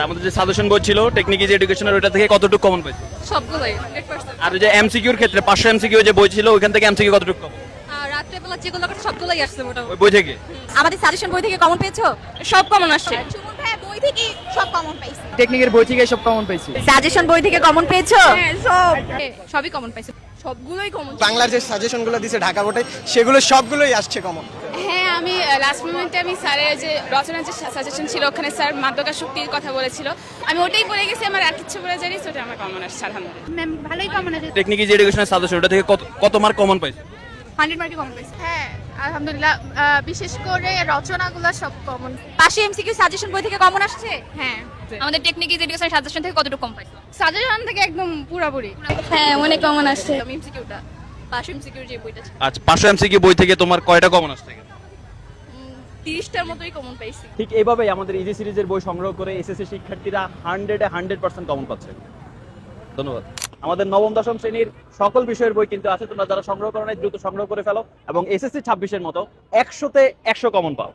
আমাদের যে সাজেশন বই ছিল টেকনিক ইজ এডুকেশনের ওইটা থেকে কতটুকু কমন পাইছো? সবগুলোই 100%। আর ওই যে এমসিকিউর ক্ষেত্রে 500 এমসিকিউ যে বই ছিল ওইখান থেকে এমসিকিউ কতটুকু কমন আর রাত্রেবেলা যেগুলো করছে সবগুলোই আসছে মোটামুটি। ওই বই থেকে? আমাদের সাজেশন বই থেকে কমন পেয়েছো? সব কমন আসছে। সুমন ভাই বই থেকে সব কমন পাইছে। টেকনিকের বই থেকে সব কমন পাইছি। সাজেশন বই থেকে কমন পেয়েছো? হ্যাঁ সব সবই কমন পাইছে, সবগুলোই কমন। বাংলার যে সাজেশনগুলো দিছে ঢাকা বোর্ডে সেগুলো সবগুলোই আসছে কমন। হ্যাঁ, আমি লাস্ট মোমেন্টে আমি স্যারের যে রচনার যে সাজেশন ছিল ওখানে স্যার মাদকা শক্তির কথা বলেছিল, আমি ওটাই পড়ে গেছি, আমার আর কিছু বলে জানি, ওটা আমার কমন আসছে আলহামদুলিল্লাহ। ম্যাম ভালোই কমন আছে। টেকনিক ইজ এডুকেশনের সাজেশন ওটা থেকে কত মার্ক কমন পাইছো? 100 মার্কে কমন পাইছে। হ্যাঁ আলহামদুলিল্লাহ, বিশেষ করে রচনাগুলো সব কমন। 500 এমসিকিউ সাজেশন বই থেকে কমন আসছে? হ্যাঁ আমাদের টেকনিক ইজ এডুকেশন সাজেশন থেকে কতটুকু কম পাইছো? সাজেশন থেকে একদম পুরোপুরি। হ্যাঁ অনেক কমন আসছে। আমি এমসিকিউটা 500 এমসিকিউর যে বইটা ছিল আচ্ছা 500 এমসিকিউ বই থেকে তোমার কয়টা কমন আসছে? 30টার মতোই কমন পাইছি। ঠিক এইভাবেই আমাদের ইজি সিরিজের বই সংগ্রহ করে এসএসসি শিক্ষার্থীরা 100% কমন পাচ্ছে। ধন্যবাদ। আমাদের নবম দশম শ্রেণীর সকল বিষয়ের বই কিন্তু আছে, তোমরা যারা সংগ্রহ করো নাই দ্রুত সংগ্রহ করে ফেলো এবং এসএসসি 26-এর মতো 100-তে 100 কমন পাও।